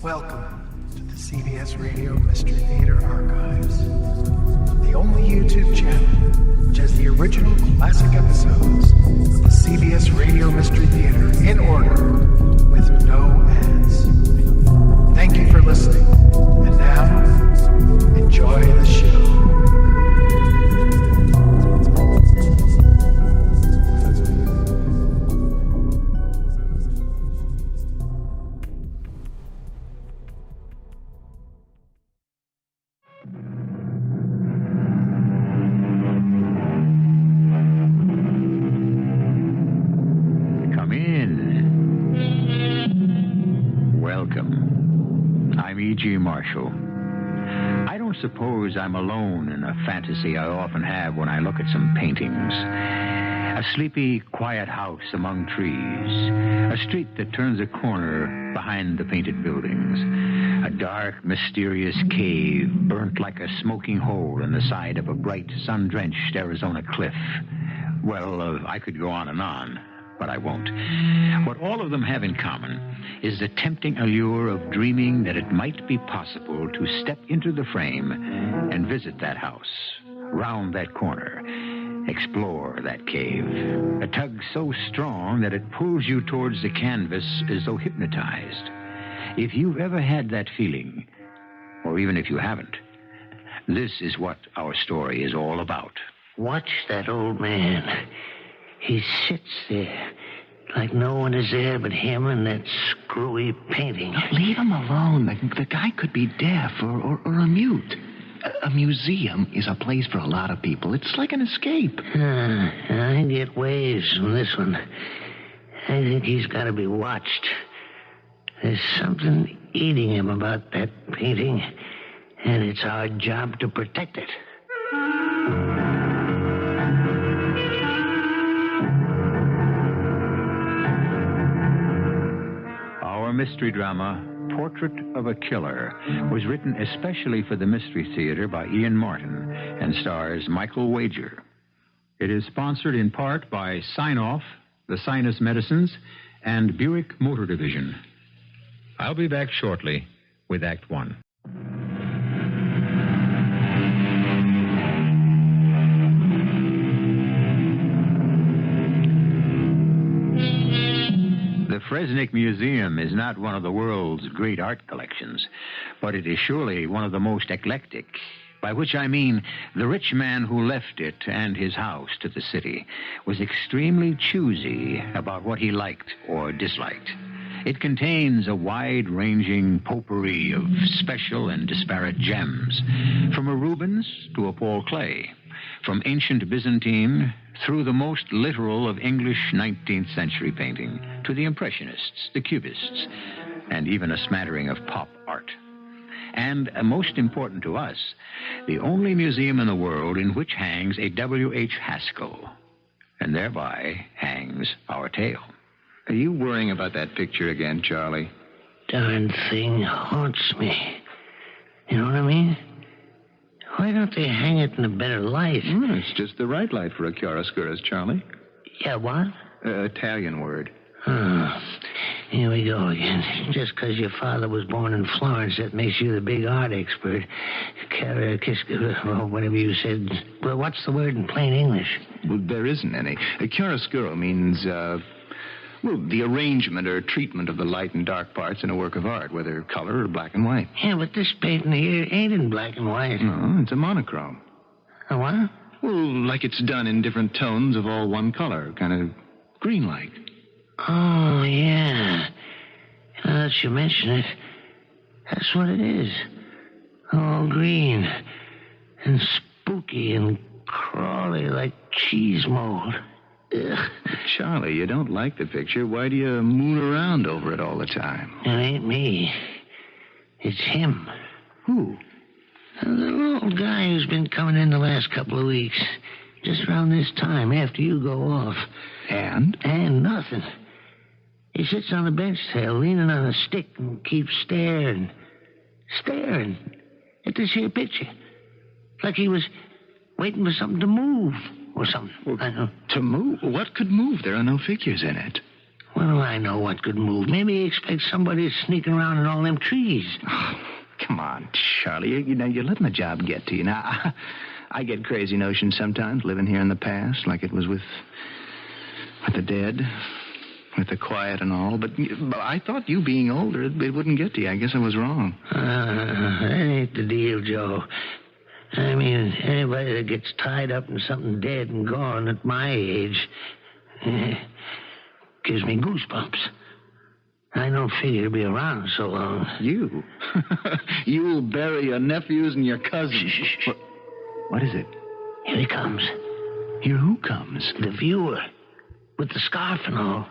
Welcome to the CBS Radio Mystery Theater Archives, the only YouTube channel which has the original classic episodes of the CBS Radio Mystery Theater in order with no ads. Thank you for listening, and now, enjoy the show. I don't suppose I'm alone in a fantasy I often have when I look at some paintings. A sleepy, quiet house among trees. A street that turns a corner behind the painted buildings. A dark, mysterious cave burnt like a smoking hole in the side of a bright, sun-drenched Arizona cliff. Well, I could go on, but I won't. What all of them have in common is the tempting allure of dreaming that it might be possible to step into the frame and visit that house, round that corner, explore that cave. A tug so strong that it pulls you towards the canvas as though hypnotized. If you've ever had that feeling, or even if you haven't, this is what our story is all about. Watch that old man. He sits there like no one is there but him and that screwy painting. Leave him alone. The guy could be deaf or a mute. A museum is a place for a lot of people. It's like an escape. I get waves from this one. I think he's got to be watched. There's something eating him about that painting, and it's our job to protect it. Mystery drama, Portrait of a Killer, was written especially for the Mystery Theater by Ian Martin and stars Michael Wager. It is sponsored in part by Sign-Off, the Sinus Medicines, and Buick Motor Division. I'll be back shortly with Act One. The Fresnick Museum is not one of the world's great art collections, but it is surely one of the most eclectic, by which I mean the rich man who left it and his house to the city was extremely choosy about what he liked or disliked. It contains a wide-ranging potpourri of special and disparate gems, from a Rubens to a Paul Klee, from ancient Byzantine through the most literal of English 19th century painting to the Impressionists, the Cubists, and even a smattering of pop art. And, most important to us, the only museum in the world in which hangs a W.H. Haskell, and thereby hangs our tale. Are you worrying about that picture again, Charlie? Darn thing haunts me. You know what I mean? Why don't they hang it in a better light? It's just the right light for a chiaroscuro, Charlie. Yeah, what? Italian word. Oh, here we go again. Just because your father was born in Florence, that makes you the big art expert. Whatever you said. Well, what's the word in plain English? Well, there isn't any. Chiaroscuro means, the arrangement or treatment of the light and dark parts in a work of art, whether color or black and white. Yeah, but this painting here ain't in black and white. No, it's a monochrome. A what? Well, like it's done in different tones of all one color, kind of green-like. Oh, yeah. Now that you mention it, that's what it is. All green and spooky and crawly like cheese mold. Ugh. Charlie, you don't like the picture. Why do you moon around over it all the time? It ain't me. It's him. Who? The little old guy who's been coming in the last couple of weeks. Just around this time, after you go off. And? And nothing. He sits on the bench there, leaning on a stick, and keeps staring at this here picture. Like he was waiting for something to move or something. Well, I know. To move? What could move? There are no figures in it. Well, What do I know what could move? Maybe he expects somebody sneaking around in all them trees. Oh, come on, Charlie. You're letting the job get to you. Now, I get crazy notions sometimes, living here in the past, like it was with the dead, with the quiet and all. But I thought you being older, it wouldn't get to you. I guess I was wrong. That ain't the deal, Joe. I mean, anybody that gets tied up in something dead and gone at my age gives me goosebumps. I don't figure to be around so long. You? You'll bury your nephews and your cousins. Shh. What is it? Here he comes. Here who comes? The viewer. With the scarf and all.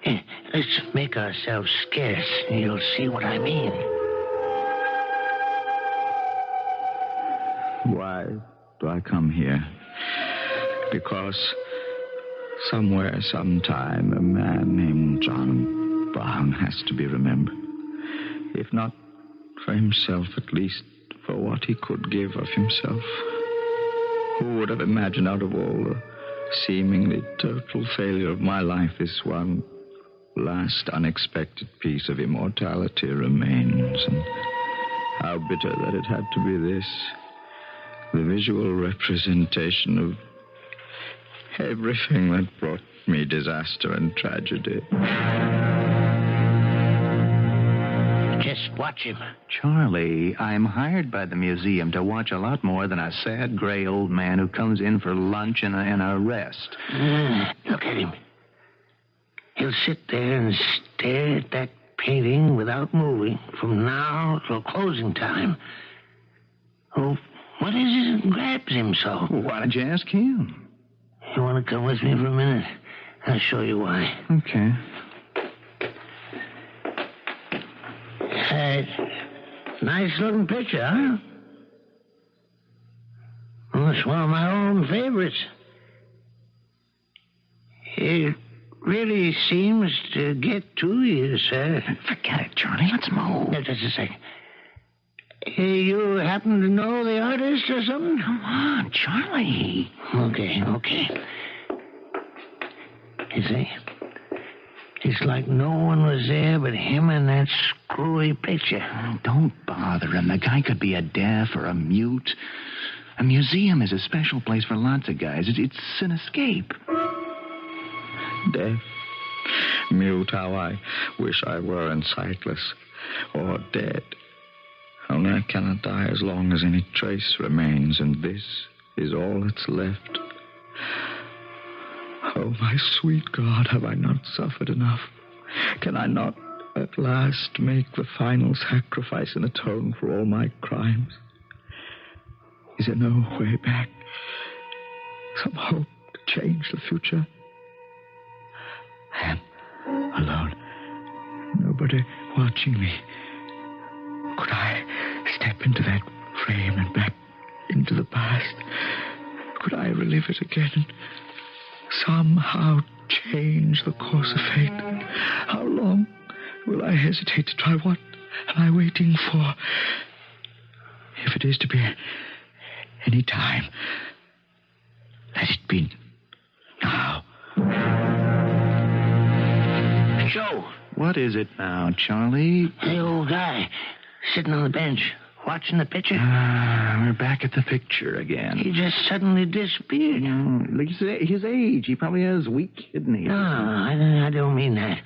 Let's make ourselves scarce, and you'll see what I mean. Why do I come here? Because somewhere, sometime, a man named John Brown has to be remembered. If not for himself, at least for what he could give of himself. Who would have imagined out of all the seemingly total failure of my life, this one last unexpected piece of immortality remains, and how bitter that it had to be this, the visual representation of everything that brought me disaster and tragedy. Just watch him. Charlie, I'm hired by the museum to watch a lot more than a sad, gray old man who comes in for lunch and a rest. Look at him. He'll sit there and stare at that painting without moving from now till closing time. Oh, what is it that grabs him so? Why don't you ask him? You want to come with me for a minute? I'll show you why. Okay. Nice looking picture, huh? Well, it's one of my own favorites. It really seems to get to you, sir. Forget it, Charlie. Let's move. Now, just a second. You happen to know the artist or something? Come on, Charlie. Okay. You see? It's like no one was there but him and that screwy picture. Oh, don't bother him. The guy could be a deaf or a mute. A museum is a special place for lots of guys. It's an escape. Deaf, mute, how I wish I were and sightless, or dead. Only I cannot die as long as any trace remains, and this is all that's left. Oh, my sweet God, have I not suffered enough? Can I not at last make the final sacrifice and atone for all my crimes? Is there no way back? Some hope to change the future? I am alone. Nobody watching me. Could I step into that frame and back into the past? Could I relive it again and somehow change the course of fate? How long will I hesitate to try? What am I waiting for? If it is to be any time, let it be now. Joe. What is it now, Charlie? The old guy sitting on the bench watching the picture. We're back at the picture again. He just suddenly disappeared. Look, his age. He probably has weak kidneys. No, I don't mean that.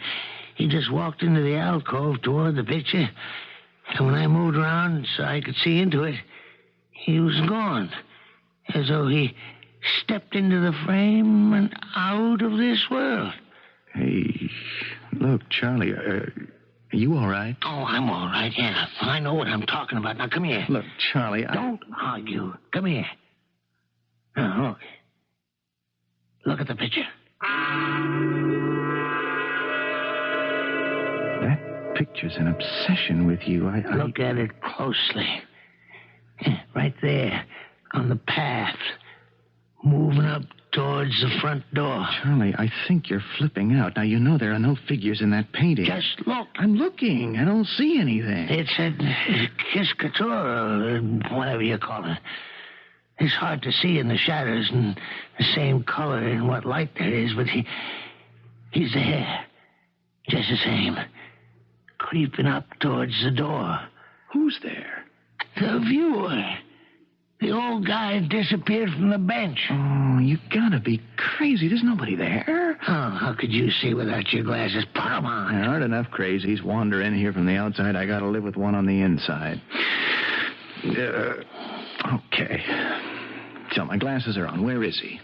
He just walked into the alcove toward the picture, and when I moved around so I could see into it, he was gone. As though he stepped into the frame and out of this world. Hey, look, Charlie, are you all right? Oh, I'm all right, yeah. I know what I'm talking about. Now, come here. Look, Charlie, Don't argue. Come here. Now, look at the picture. That picture's an obsession with you. Look at it closely. Right there, on the path, moving up towards the front door. Charlie, I think you're flipping out. Now, you know there are no figures in that painting. Just look. I'm looking. I don't see anything. It's a Kiscatora, whatever you call it. It's hard to see in the shadows and the same color in what light there is, but he's there. Just the same. Creeping up towards the door. Who's there? The viewer. The old guy disappeared from the bench. Oh, you gotta be crazy. There's nobody there. Oh, how could you see without your glasses? Put 'em on. There aren't enough crazies wander in here from the outside. I gotta live with one on the inside. Okay. So my glasses are on. Where is he?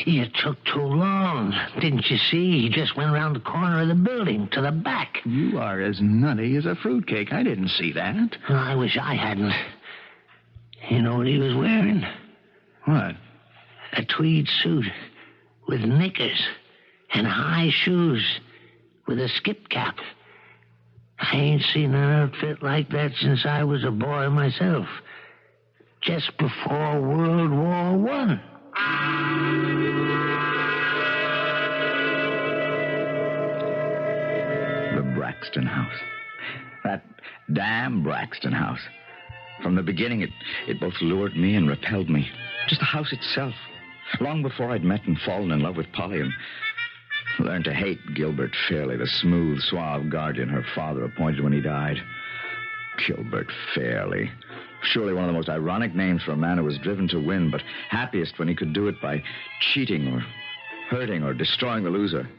You took too long. Didn't you see? He just went around the corner of the building to the back. You are as nutty as a fruitcake. I didn't see that. Oh, I wish I hadn't. You know what he was wearing? What? A tweed suit with knickers and high shoes with a skip cap. I ain't seen an outfit like that since I was a boy myself. Just before World War I. The Braxton house. That damn Braxton house. From the beginning, it both lured me and repelled me. Just the house itself. Long before I'd met and fallen in love with Polly and learned to hate Gilbert Fairley, the smooth, suave guardian her father appointed when he died. Gilbert Fairley. Surely one of the most ironic names for a man who was driven to win, but happiest when he could do it by cheating or hurting or destroying the loser.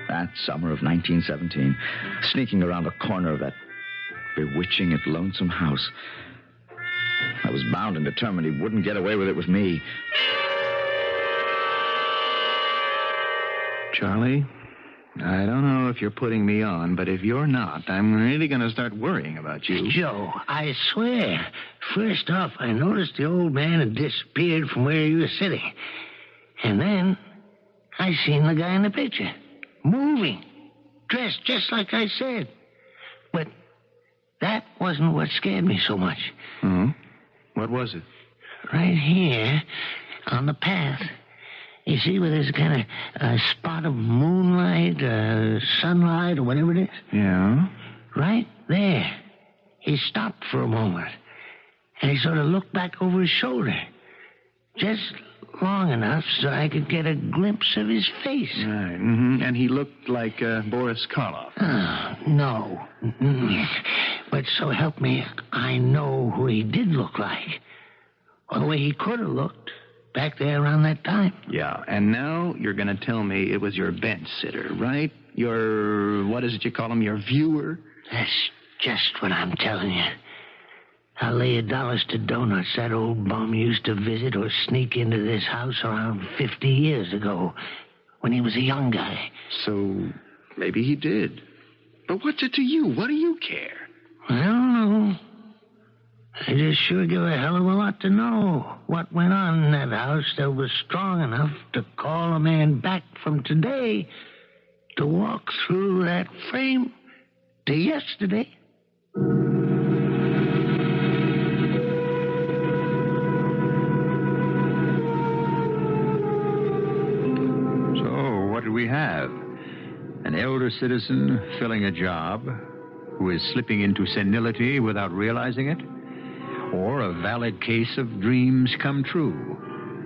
That summer of 1917, sneaking around the corner of that bewitching yet lonesome house, I was bound and determined he wouldn't get away with it with me. Charlie, I don't know if you're putting me on, but if you're not, I'm really going to start worrying about you. Joe, I swear. First off, I noticed the old man had disappeared from where he was sitting. And then I seen the guy in the picture. Moving. Dressed just like I said. But that wasn't what scared me so much. What was it? Right here on the path. You see where there's a kind of spot of moonlight, sunlight, or whatever it is? Yeah? Right there. He stopped for a moment. And he sort of looked back over his shoulder. Just long enough so I could get a glimpse of his face. Right. And he looked like Boris Karloff. Oh, no. But so help me, I know who he did look like. Or the way he could have looked back there around that time. Yeah, and now you're going to tell me it was your bench sitter, right? Your, what is it you call him, your viewer? That's just what I'm telling you. I'll lay $1 to donuts that old bum used to visit or sneak into this house around 50 years ago when he was a young guy. So maybe he did. But what's it to you? What do you care? I don't know. I just sure give a hell of a lot to know what went on in that house that was strong enough to call a man back from today to walk through that frame to yesterday. So, what do we have? An elder citizen filling a job who is slipping into senility without realizing it? Or a valid case of dreams come true?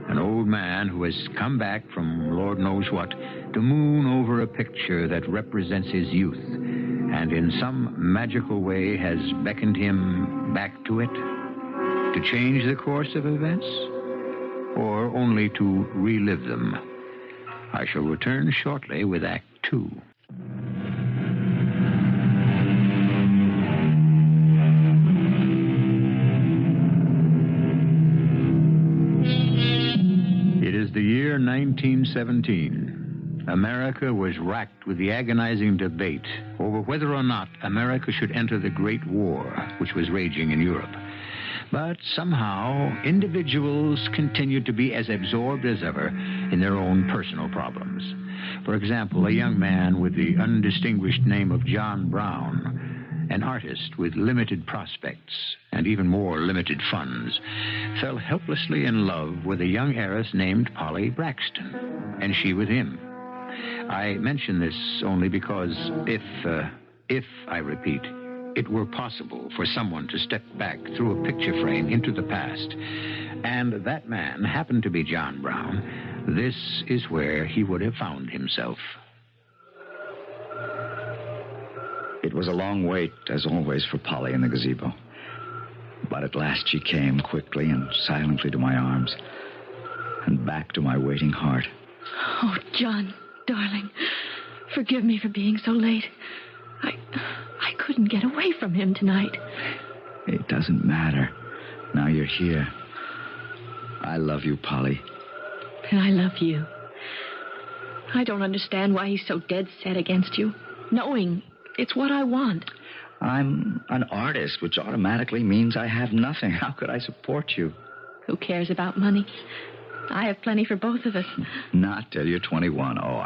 An old man who has come back from Lord knows what to moon over a picture that represents his youth and in some magical way has beckoned him back to it? To change the course of events? Or only to relive them? I shall return shortly with Act 2. The year 1917. America was racked with the agonizing debate over whether or not America should enter the Great War, which was raging in Europe. But somehow, individuals continued to be as absorbed as ever in their own personal problems. For example, a young man with the undistinguished name of John Brown, an artist with limited prospects and even more limited funds, fell helplessly in love with a young heiress named Polly Braxton, and she with him. I mention this only because if, I repeat, it were possible for someone to step back through a picture frame into the past, and that man happened to be John Brown, this is where he would have found himself. It was a long wait, as always, for Polly in the gazebo. But at last she came quickly and silently to my arms and back to my waiting heart. Oh, John, darling, forgive me for being so late. I couldn't get away from him tonight. It doesn't matter. Now you're here. I love you, Polly. And I love you. I don't understand why he's so dead set against you, knowing it's what I want. I'm an artist, which automatically means I have nothing. How could I support you? Who cares about money? I have plenty for both of us. Not till you're 21. Oh,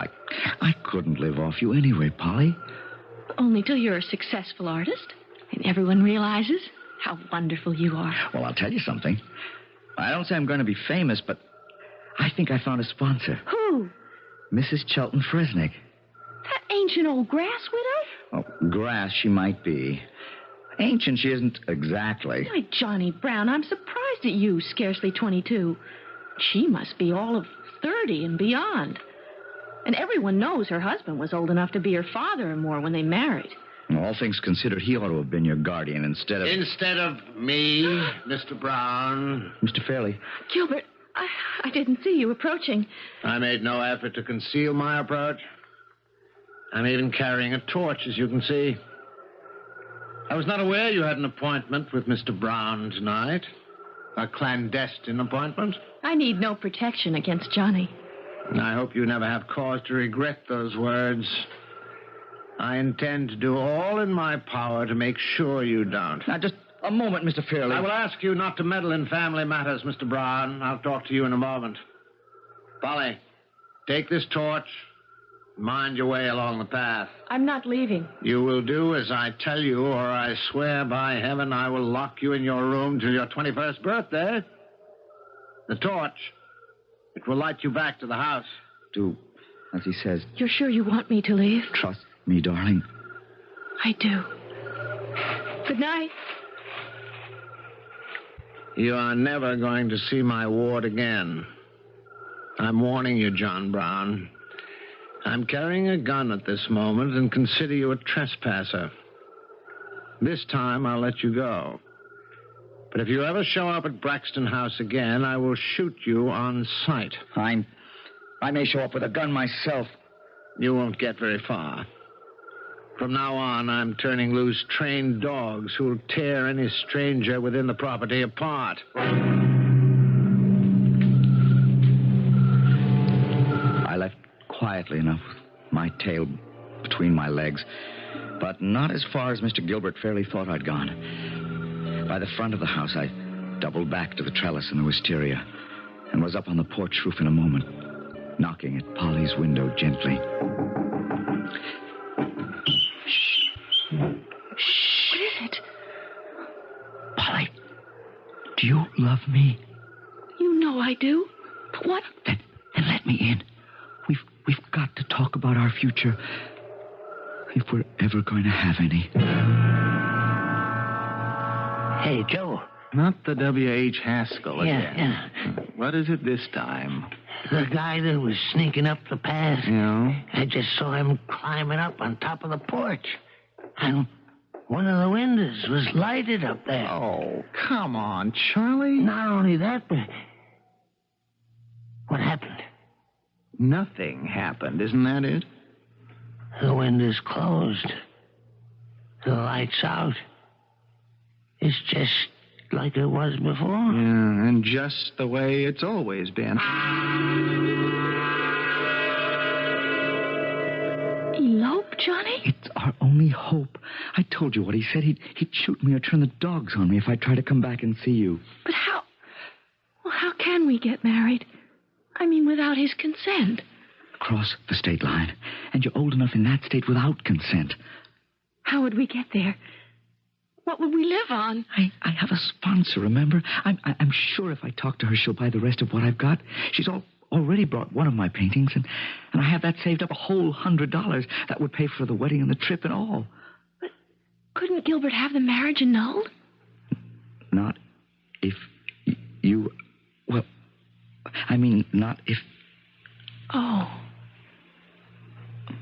I couldn't live off you anyway, Polly. Only till you're a successful artist and everyone realizes how wonderful you are. Well, I'll tell you something. I don't say I'm going to be famous, but I think I found a sponsor. Who? Mrs. Chelton Fresnick. That ancient old grass widow? Oh, grass she might be. Ancient she isn't exactly. Why, Johnny Brown, I'm surprised at you, scarcely 22. She must be all of 30 and beyond. And everyone knows her husband was old enough to be her father and more when they married. All things considered, he ought to have been your guardian instead of... Instead of me, Mr. Brown. Mr. Fairley. Gilbert, I didn't see you approaching. I made no effort to conceal my approach. I'm even carrying a torch, as you can see. I was not aware you had an appointment with Mr. Brown tonight. A clandestine appointment. I need no protection against Johnny. I hope you never have cause to regret those words. I intend to do all in my power to make sure you don't. Now, just a moment, Mr. Fairley. I will ask you not to meddle in family matters, Mr. Brown. I'll talk to you in a moment. Polly, take this torch. Mind your way along the path. I'm not leaving. You will do as I tell you, or I swear by heaven I will lock you in your room till your 21st birthday. The torch. It will light you back to the house. Do as he says. You're sure you want me to leave? Trust me, darling. I do. Good night. You are never going to see my ward again. I'm warning you, John Brown. I'm carrying a gun at this moment and consider you a trespasser. This time I'll let you go. But if you ever show up at Braxton House again, I will shoot you on sight. I may show up with a gun myself. You won't get very far. From now on, I'm turning loose trained dogs who'll tear any stranger within the property apart. I left quietly enough, my tail between my legs, but not as far as Mr. Gilbert Fairley thought I'd gone. By the front of the house, I doubled back to the trellis in the wisteria and was up on the porch roof in a moment, knocking at Polly's window gently. Shh. What is it? Polly, do you love me? You know I do. But what? Then let me in. We've got to talk about our future, if we're ever going to have any. Hey, Joe. Not the W.H. Haskell again. Yeah. What is it this time? The guy that was sneaking up the path. Yeah? I just saw him climbing up on top of the porch. And one of the windows was lighted up there. Oh, come on, Charlie. Not only that, but... What happened? Nothing happened, isn't that it? The window's closed. The light's out. It's just like it was before. Yeah, and just the way it's always been. Elope, Johnny? It's our only hope. I told you what he said. He'd shoot me or turn the dogs on me if I tried to come back and see you. But how... Well, how can we get married? I mean, without his consent. Across the state line. And you're old enough in that state without consent. How would we get there? What would we live on? I have a sponsor, remember? I'm sure if I talk to her, she'll buy the rest of what I've got. She's already brought one of my paintings, and I have that saved up, a whole $100. That would pay for the wedding and the trip and all. But couldn't Gilbert have the marriage annulled? Not if you... Well, I mean, not if... Oh.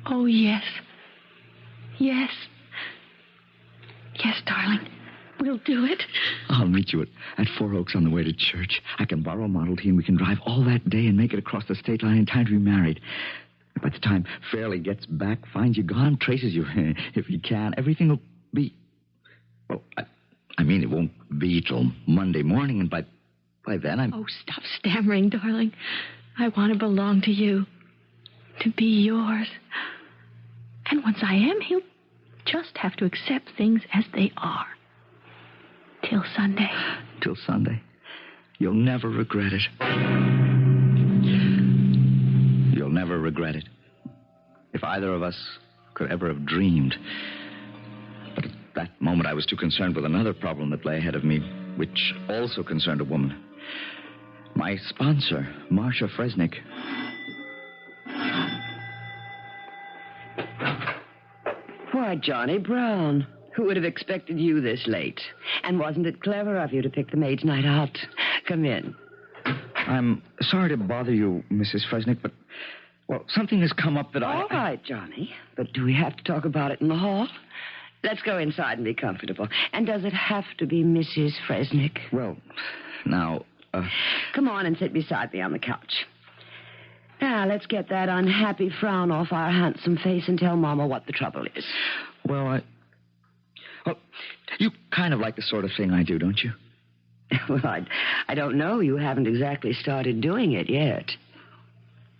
Oh, yes. Yes. will do it. I'll meet you at Four Oaks on the way to church. I can borrow a Model T and we can drive all that day and make it across the state line in time to be married. By the time Fairley gets back, finds you gone, traces you, if he can, everything will be... Well, I mean, it won't be till Monday morning, and by then I'm... Oh, stop stammering, darling. I want to belong to you. To be yours. And once I am, he'll just have to accept things as they are. Till Sunday. Till Sunday. You'll never regret it. You'll never regret it. If either of us could ever have dreamed. But at that moment, I was too concerned with another problem that lay ahead of me, which also concerned a woman. My sponsor, Marcia Fresnick. Why, Johnny Brown, who would have expected you this late? And wasn't it clever of you to pick the maid's night out? Come in. I'm sorry to bother you, Mrs. Fresnick, but, well, something has come up that All right, Johnny. But do we have to talk about it in the hall? Let's go inside and be comfortable. And does it have to be Mrs. Fresnick? Well, now, Come on and sit beside me on the couch. Now, let's get that unhappy frown off our handsome face and tell Mama what the trouble is. Well, you kind of like the sort of thing I do, don't you? Well, I don't know. You haven't exactly started doing it yet.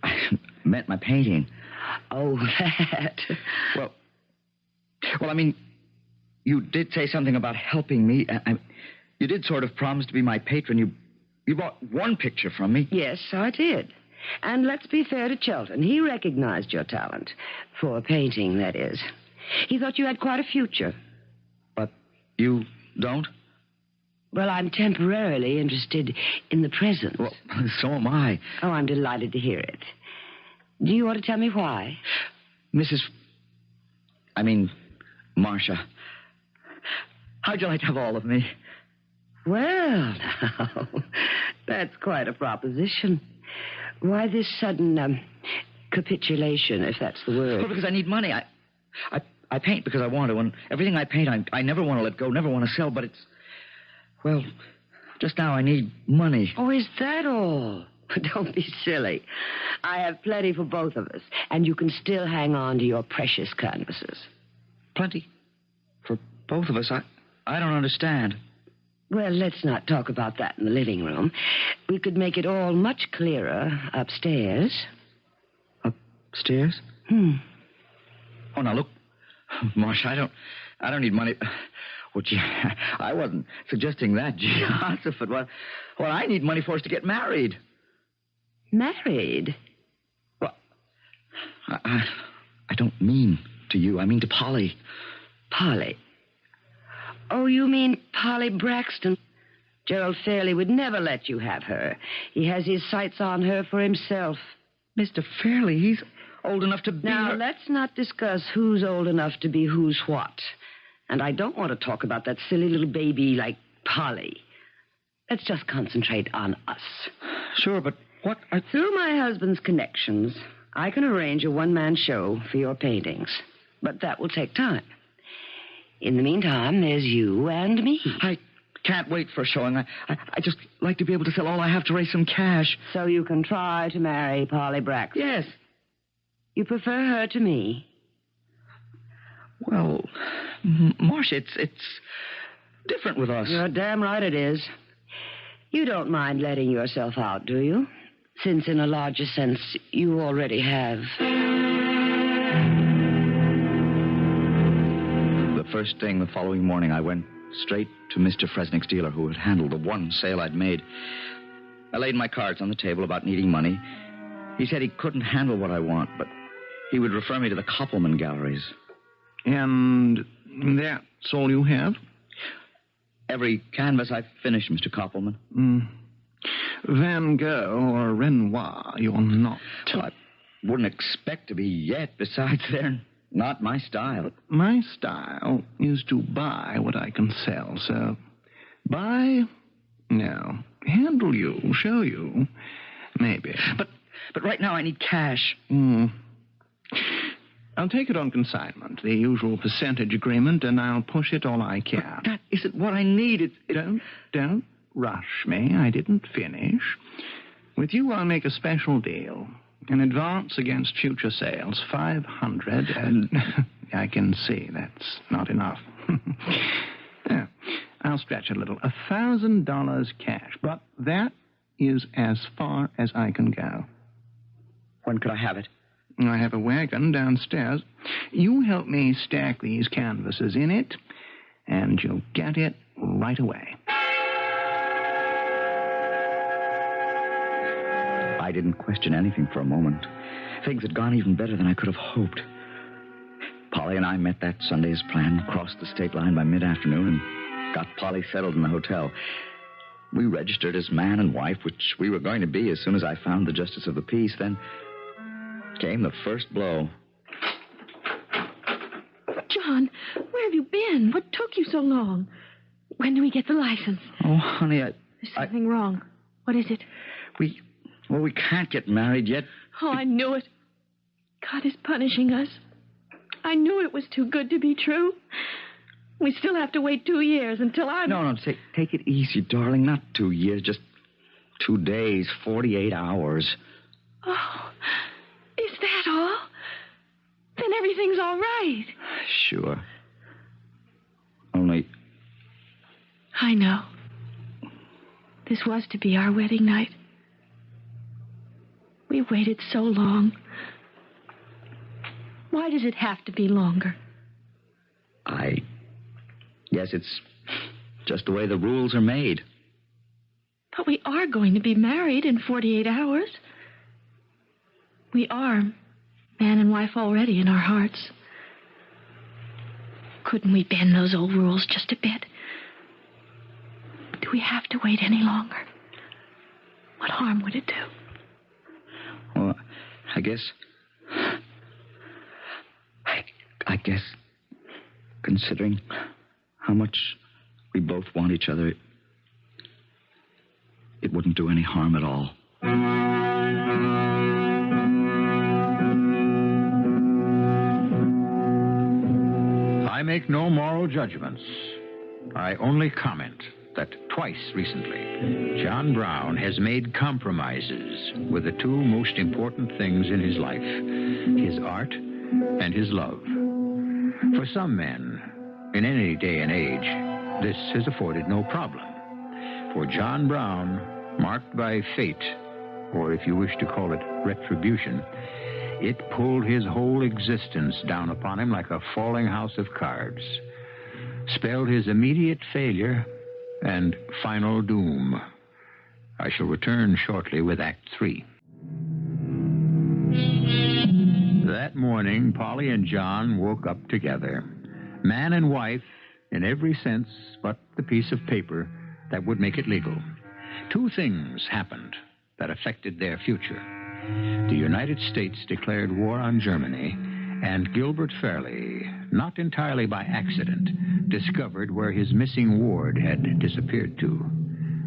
I meant my painting. Oh, that. Well, I mean, you did say something about helping me. You did sort of promise to be my patron. You bought one picture from me. Yes, I did. And let's be fair to Chilton. He recognized your talent. For painting, that is. He thought you had quite a future. But you don't? Well, I'm temporarily interested in the present. Well, so am I. Oh, I'm delighted to hear it. Do you want to tell me why? Marcia. How'd you like to have all of me? Well, now, that's quite a proposition. Why this sudden capitulation, if that's the word? Well, because I need money. I paint because I want to, and everything I paint, I never want to let go, never want to sell, but it's... Well, just now I need money. Oh, is that all? Don't be silly. I have plenty for both of us, and you can still hang on to your precious canvases. Plenty? For both of us? I don't understand. Well, let's not talk about that in the living room. We could make it all much clearer upstairs. Upstairs? Oh, now, look, Marcia, I don't need money. Well, gee, I wasn't suggesting that, Joseph. What I need money for is to get married. Married? Well, I don't mean to you. I mean to Polly. Polly? Oh, you mean Polly Braxton? Gerald Fairley would never let you have her. He has his sights on her for himself. Mr. Fairley, he's old enough to be... Now, let's not discuss who's old enough to be who's what. And I don't want to talk about that silly little baby like Polly. Let's just concentrate on us. Sure, but what... Through my husband's connections, I can arrange a one-man show for your paintings. But that will take time. In the meantime, there's you and me. I can't wait for a showing. I just like to be able to sell all I have to raise some cash. So you can try to marry Polly Braxton? Yes. You prefer her to me? Well, Marcia, it's different with us. You're damn right it is. You don't mind letting yourself out, do you? Since in a larger sense, you already have. First thing the following morning, I went straight to Mr. Fresnick's dealer, who had handled the one sale I'd made. I laid my cards on the table about needing money. He said he couldn't handle what I want, but he would refer me to the Koppelman galleries. And that's all you have? Every canvas I've finished, Mr. Koppelman. Van Gogh or Renoir, you're not. Well, I wouldn't expect to be yet. Besides, they're not my style. My style is to buy what I can sell, so buy? No. Handle you, show you, maybe. But right now I need cash. I'll take it on consignment, the usual percentage agreement, and I'll push it all I can. But that isn't what I need. Don't rush me. I didn't finish. With you, I'll make a special deal. An advance against future sales, $500, and I can see that's not enough. Yeah, I'll stretch a little. $1,000 cash, but that is as far as I can go. When could I have it? I have a wagon downstairs. You help me stack these canvases in it, and you'll get it right away. I didn't question anything for a moment. Things had gone even better than I could have hoped. Polly and I met that Sunday as planned, crossed the state line by mid-afternoon, and got Polly settled in the hotel. We registered as man and wife, which we were going to be as soon as I found the justice of the peace. Then came the first blow. John, where have you been? What took you so long? When do we get the license? Oh, honey, There's something wrong. What is it? We can't get married yet. Oh, I knew it. God is punishing us. I knew it was too good to be true. We still have to wait 2 years until I'm... No, take it easy, darling. Not 2 years, just 2 days, 48 hours. Oh, is that all? Then everything's all right. Sure. Only... I know. This was to be our wedding night. We waited so long. Why does it have to be longer? I guess it's just the way the rules are made. But we are going to be married in 48 hours. We are man and wife already in our hearts. Couldn't we bend those old rules just a bit? Do we have to wait any longer? What harm would it do? Well, I guess, considering how much we both want each other, it wouldn't do any harm at all. I make no moral judgments. I only comment that twice recently, John Brown has made compromises with the two most important things in his life, his art and his love. For some men, in any day and age, this has afforded no problem. For John Brown, marked by fate, or if you wish to call it retribution, it pulled his whole existence down upon him like a falling house of cards, spelled his immediate failure and final doom. I shall return shortly with Act 3. That morning, Polly and John woke up together, man and wife in every sense but the piece of paper that would make it legal. Two things happened that affected their future. The United States declared war on Germany, and Gilbert Fairley, not entirely by accident, discovered where his missing ward had disappeared to.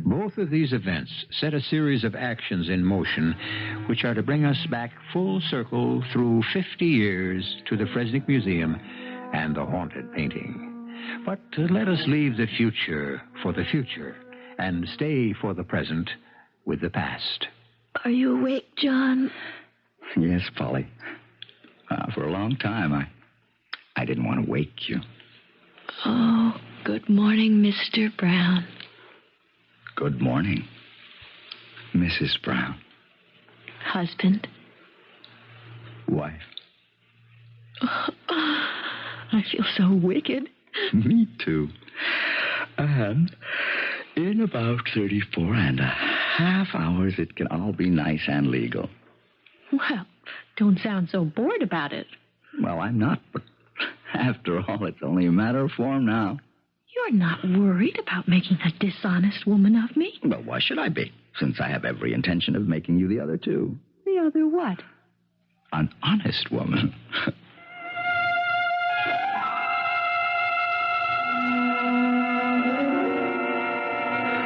Both of these events set a series of actions in motion which are to bring us back full circle through 50 years to the Fresnick Museum and the haunted painting. But let us leave the future for the future and stay for the present with the past. Are you awake, John? Yes, Polly. For a long time, I didn't want to wake you. Oh, good morning, Mr. Brown. Good morning, Mrs. Brown. Husband. Wife. I feel so wicked. Me too. And in about 34.5 hours, it can all be nice and legal. Well, don't sound so bored about it. Well, I'm not, but after all, it's only a matter of form now. You're not worried about making a dishonest woman of me? Well, why should I be, since I have every intention of making you the other two? The other what? An honest woman.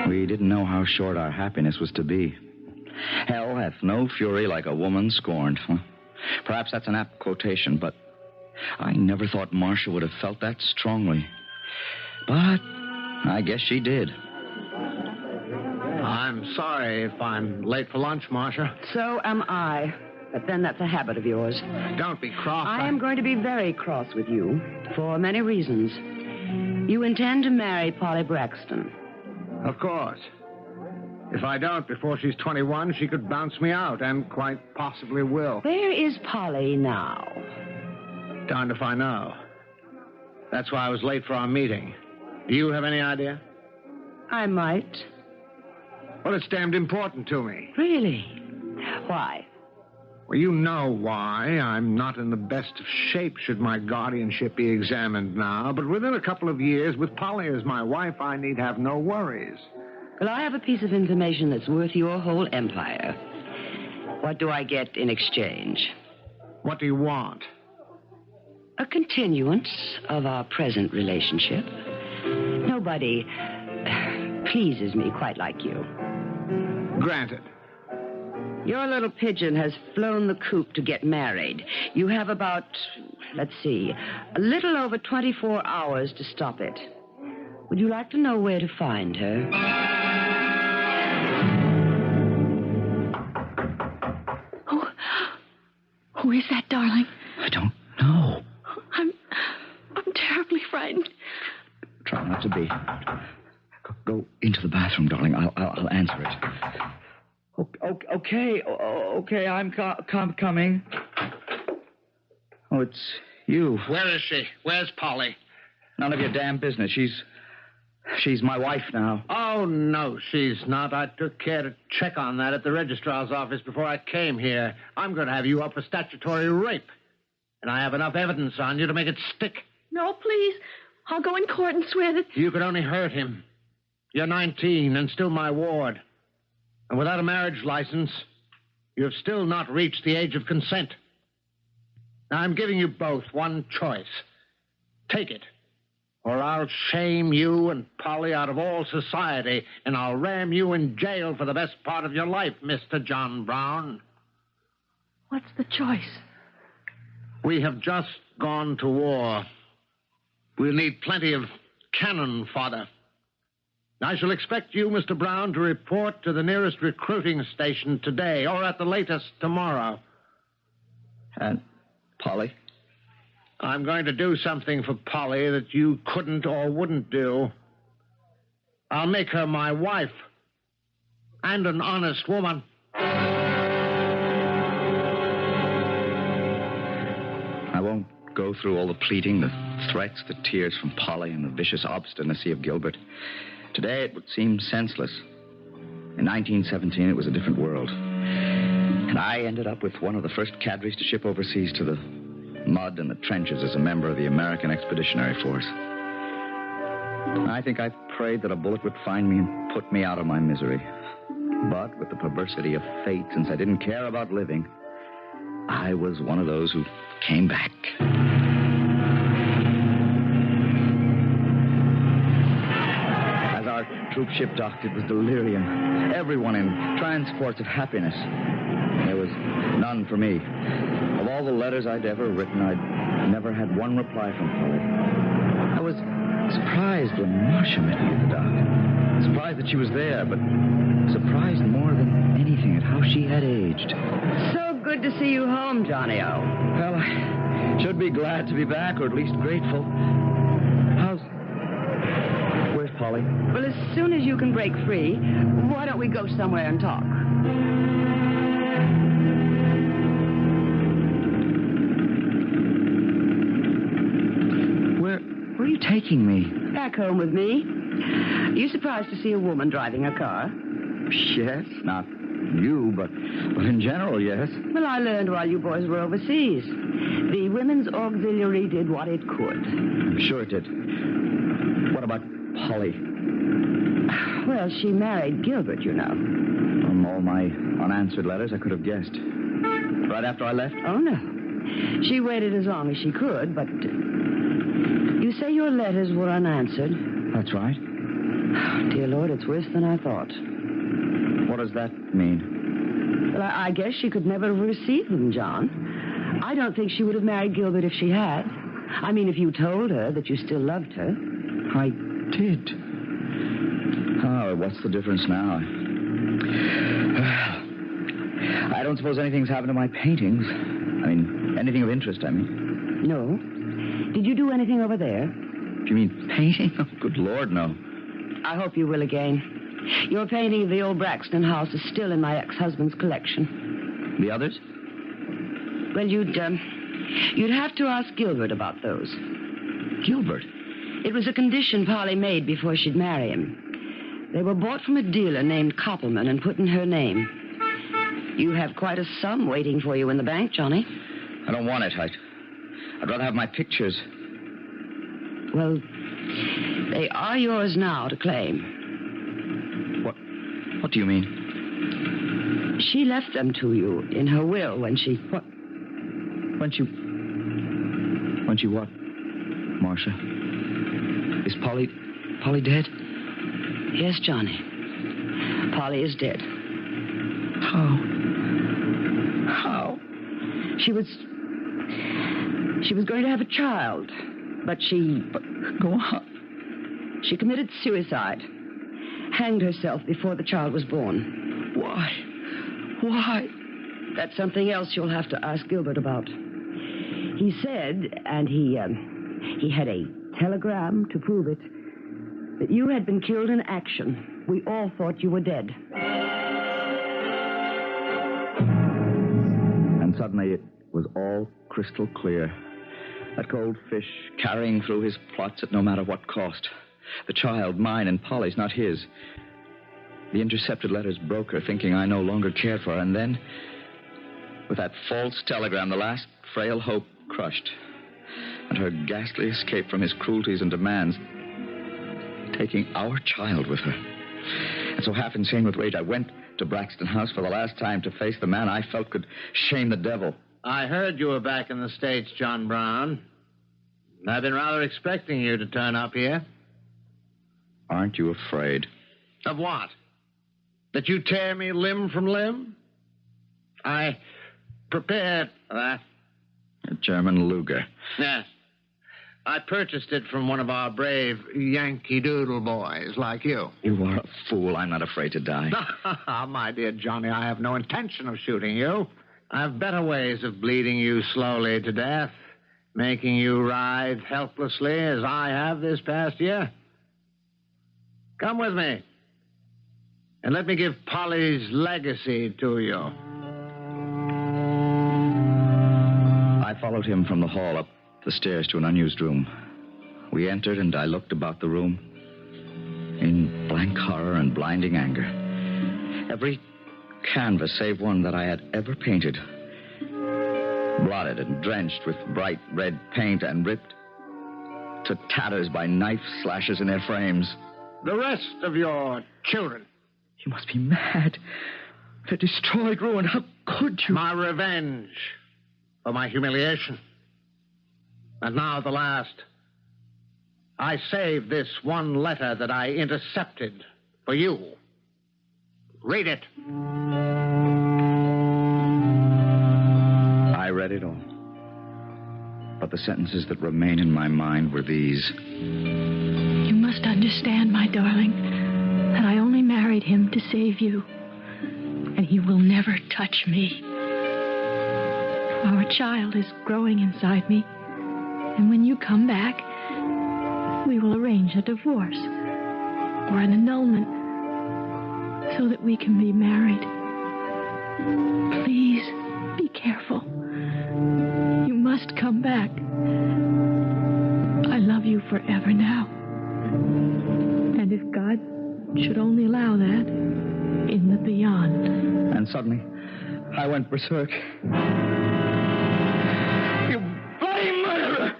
We didn't know how short our happiness was to be. Hell hath no fury like a woman scorned. Perhaps that's an apt quotation, but I never thought Marcia would have felt that strongly. But I guess she did. I'm sorry if I'm late for lunch, Marcia. So am I. But then that's a habit of yours. Don't be cross. I am going to be very cross with you for many reasons. You intend to marry Polly Braxton. Of course. If I don't before she's 21, she could bounce me out, and quite possibly will. Where is Polly now? Darned if I know. That's why I was late for our meeting. Do you have any idea? I might. Well, it's damned important to me. Really? Why? Well, you know why. I'm not in the best of shape should my guardianship be examined now. But within a couple of years, with Polly as my wife, I need have no worries. Well, I have a piece of information that's worth your whole empire. What do I get in exchange? What do you want? A continuance of our present relationship. Nobody pleases me quite like you. Granted. Your little pigeon has flown the coop to get married. You have about, let's see, a little over 24 hours to stop it. Would you like to know where to find her? Who is that, darling? I don't know. I'm terribly frightened. Try not to be. Go into the bathroom, darling. I'll answer it. Okay, I'm coming. Oh, it's you. Where is she? Where's Polly? None of your damn business. She's my wife now. Oh, no, she's not. I took care to check on that at the registrar's office before I came here. I'm going to have you up for statutory rape. And I have enough evidence on you to make it stick. No, please. I'll go in court and swear that... You could only hurt him. You're 19 and still my ward. And without a marriage license, you have still not reached the age of consent. Now, I'm giving you both one choice. Take it, or I'll shame you and Polly out of all society, and I'll ram you in jail for the best part of your life, Mr. John Brown. What's the choice? We have just gone to war. We'll need plenty of cannon fodder. I shall expect you, Mr. Brown, to report to the nearest recruiting station today, or at the latest tomorrow. And Polly? I'm going to do something for Polly that you couldn't or wouldn't do. I'll make her my wife. And an honest woman. I won't go through all the pleading, the threats, the tears from Polly, and the vicious obstinacy of Gilbert. Today, it would seem senseless. In 1917, it was a different world. And I ended up with one of the first cadres to ship overseas to the mud and the trenches as a member of the American Expeditionary Force. I think I prayed that a bullet would find me and put me out of my misery. But with the perversity of fate, since I didn't care about living, I was one of those who came back. Troop ship docked, it was delirium. Everyone in transports of happiness. There was none for me. Of all the letters I'd ever written, I'd never had one reply from Polly. I was surprised when Marcia met me at the dock. Surprised that she was there, but surprised more than anything at how she had aged. So good to see you home, Johnny-O. Well, I should be glad to be back, or at least grateful. Where's Polly? Well, as soon as you can break free, why don't we go somewhere and talk? Where are you taking me? Back home with me. You surprised to see a woman driving a car? Yes, not you, but in general, yes. Well, I learned while you boys were overseas. The Women's Auxiliary did what it could. I'm sure it did. What about Polly? Well, she married Gilbert, you know. From all my unanswered letters, I could have guessed. Right after I left? Oh, no. She waited as long as she could, but... You say your letters were unanswered? That's right. Dear Lord, it's worse than I thought. What does that mean? Well, I guess she could never have received them, John. I don't think she would have married Gilbert if she had. I mean, if you told her that you still loved her. I did. Oh, what's the difference now? I don't suppose anything's happened to my paintings. I mean, anything of interest, I mean. No. Did you do anything over there? Do you mean painting? Oh, good Lord, no. I hope you will again. Your painting of the old Braxton house is still in my ex-husband's collection. The others? Well, you'd have to ask Gilbert about those. Gilbert? It was a condition Polly made before she'd marry him. They were bought from a dealer named Koppelman and put in her name. You have quite a sum waiting for you in the bank, Johnny. I don't want it. I'd rather have my pictures. Well, they are yours now to claim. What do you mean? She left them to you in her will when she... What? When she what, Marcia? Is Polly dead? Yes, Johnny. Polly is dead. How? She was going to have a child, but Go on. She committed suicide. Hanged herself before the child was born. Why? That's something else you'll have to ask Gilbert about. He said, and he had a telegram to prove it, that you had been killed in action. We all thought you were dead. And suddenly it was all crystal clear. That cold fish carrying through his plots at no matter what cost. The child, mine and Polly's, not his. The intercepted letters broke her, thinking I no longer cared for her. And then, with that false telegram, the last frail hope crushed. And her ghastly escape from his cruelties and demands, taking our child with her. And so, half insane with rage, I went to Braxton House for the last time to face the man I felt could shame the devil. I heard you were back in the States, John Brown. I've been rather expecting you to turn up here. Aren't you afraid? Of what? That you tear me limb from limb? I prepared for that. A German Luger. Yes. I purchased it from one of our brave Yankee Doodle boys like you. You are a fool. I'm not afraid to die. My dear Johnny, I have no intention of shooting you. I have better ways of bleeding you slowly to death, making you writhe helplessly as I have this past year. Come with me, and let me give Polly's legacy to you. I followed him from the hall up the stairs to an unused room. We entered, and I looked about the room in blank horror and blinding anger. Every canvas, save one that I had ever painted, blotted and drenched with bright red paint and ripped to tatters by knife slashes in their frames. The rest of your children. You must be mad. They're destroyed, ruined. How could you? My revenge for my humiliation. And now the last. I saved this one letter that I intercepted for you. Read it. I read it all. But the sentences that remain in my mind were these. You must understand, my darling, that I only married him to save you. And he will never touch me. Our child is growing inside me. And when you come back, we will arrange a divorce or an annulment so that we can be married. Please, be careful. You must come back. I love you forever now. And if God should only allow that, in the beyond. And suddenly, I went berserk. You bloody murderer!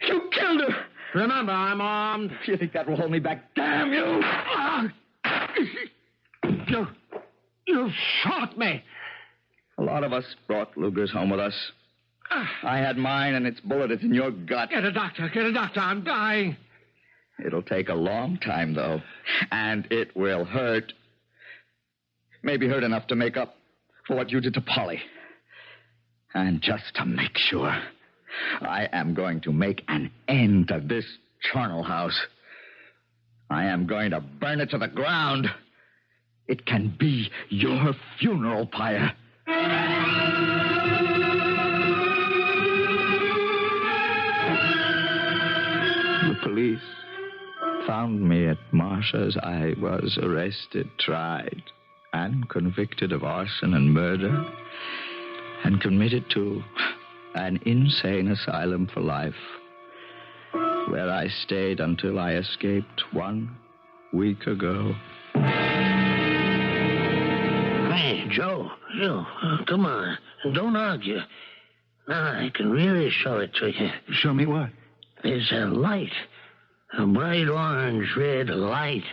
You killed her! Remember, I'm armed. You think that will hold me back? Damn you! You shot me. A lot of us brought Lugers home with us. I had mine, and its bullet is in your gut. Get a doctor. I'm dying. It'll take a long time, though. And it will hurt. Maybe hurt enough to make up for what you did to Polly. And just to make sure, I am going to make an end to this charnel house. I am going to burn it to the ground. It can be your funeral pyre. The police found me at Marcia's. I was arrested, tried, and convicted of arson and murder, and committed to an insane asylum for life, where I stayed until I escaped 1 week ago. Hey, Joe, come on. Don't argue. Now I can really show it to you. Show me what? There's a light, a bright orange-red light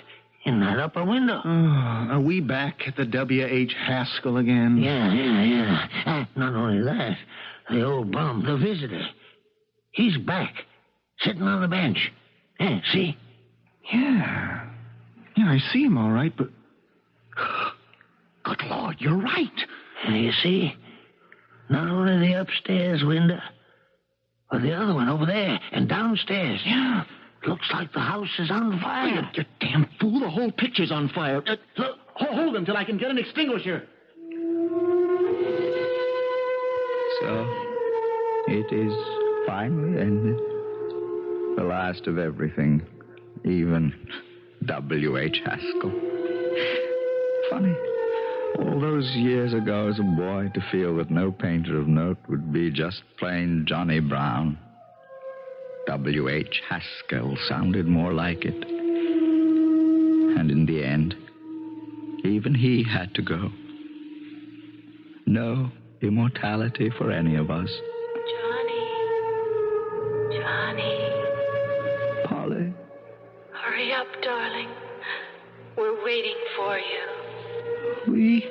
in that upper window. Oh, are we back at the W.H. Haskell again? Yeah. Not only that, the old bum, the visitor, he's back, sitting on the bench. Yeah, see? Yeah, I see him all right, but... Good Lord, you're right. You see? Not only the upstairs window, but the other one over there and downstairs. Yeah. Looks like the house is on fire. You damn fool, the whole picture's on fire. Look, hold him till I can get an extinguisher. So, it is finally ended. The last of everything, even W.H. Haskell. Funny. All those years ago as a boy to feel that no painter of note would be just plain Johnny Brown. W.H. Haskell sounded more like it. And in the end, even he had to go. No immortality for any of us. Johnny. Polly. Hurry up, darling. We're waiting for you. We...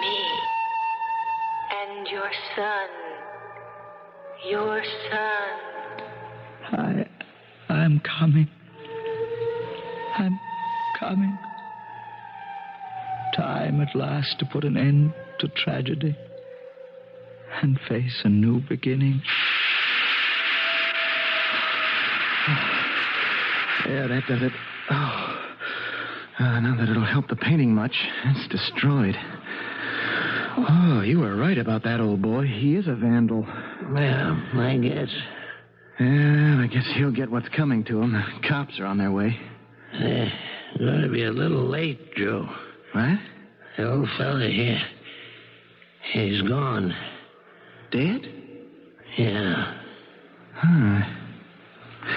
Me. And your son. Your son. I'm coming. I'm coming. Time at last to put an end to tragedy and face a new beginning. Yeah, that does it. Not that it'll help the painting much. It's destroyed. Oh, you were right about that, old boy. He is a vandal. Well, I guess. Yeah, I guess he'll get what's coming to him. The cops are on their way. Going to be a little late, Joe. What? The old fella here, he's gone. Dead? Yeah. Huh.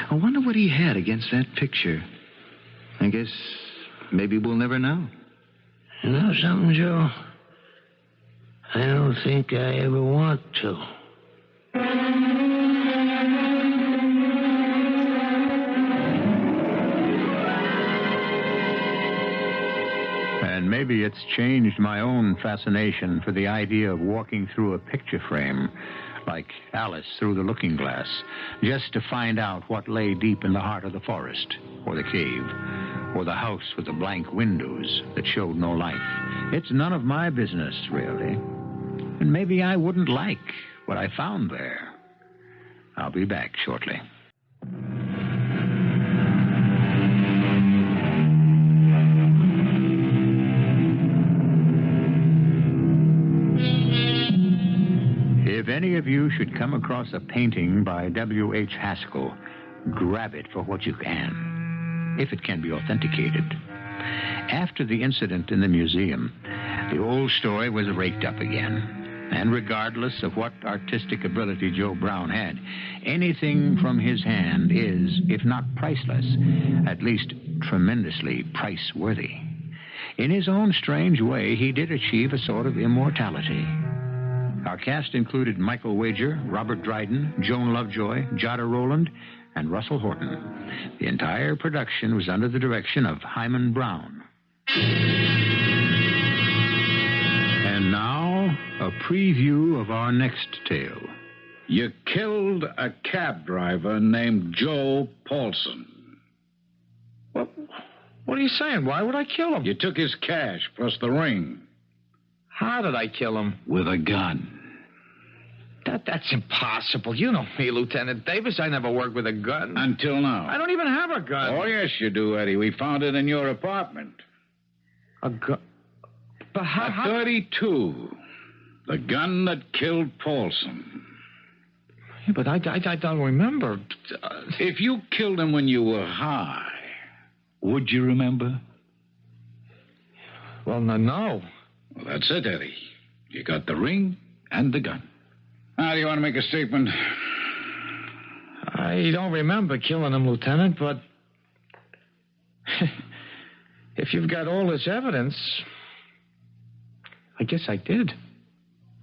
I wonder what he had against that picture. I guess maybe we'll never know. You know something, Joe? I don't think I ever want to. And maybe it's changed my own fascination for the idea of walking through a picture frame, like Alice through the looking glass, just to find out what lay deep in the heart of the forest, or the cave, or the house with the blank windows that showed no life. It's none of my business, really. And maybe I wouldn't like what I found there. I'll be back shortly. If any of you should come across a painting by W.H. Haskell, grab it for what you can, if it can be authenticated. After the incident in the museum, the old story was raked up again. And regardless of what artistic ability Joe Brown had, anything from his hand is, if not priceless, at least tremendously price-worthy. In his own strange way, he did achieve a sort of immortality. Our cast included Michael Wager, Robert Dryden, Joan Lovejoy, Jada Rowland, and Russell Horton. The entire production was under the direction of Hyman Brown. And now, a preview of our next tale. You killed a cab driver named Joe Paulson. What are you saying? Why would I kill him? You took his cash plus the ring. How did I kill him? With a gun. That's impossible. You know me, Lieutenant Davis. I never worked with a gun. Until now. I don't even have a gun. Oh, yes, you do, Eddie. We found it in your apartment. A gun? But A 32. The gun that killed Paulson. Yeah, but I don't remember. If you killed him when you were high, would you remember? Well, no. Well, that's it, Eddie. You got the ring and the gun. Now, do you want to make a statement? I don't remember killing him, Lieutenant, but if you've got all this evidence, I guess I did.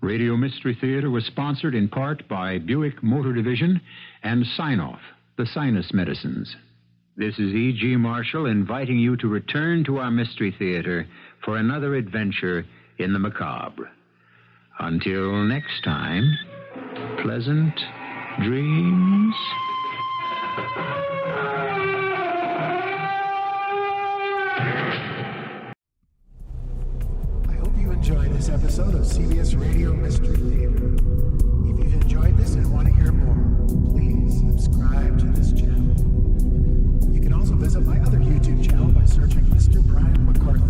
Radio Mystery Theater was sponsored in part by Buick Motor Division and Sign-Off, the sinus medicines. This is E.G. Marshall inviting you to return to our Mystery Theater for another adventure in the macabre. Until next time, pleasant dreams. I hope you enjoyed this episode of CBS Radio Mystery Theater. If you've enjoyed this and want to hear more, please subscribe to this channel. You can also visit my other YouTube channel by searching Mr. Brian McCarthy.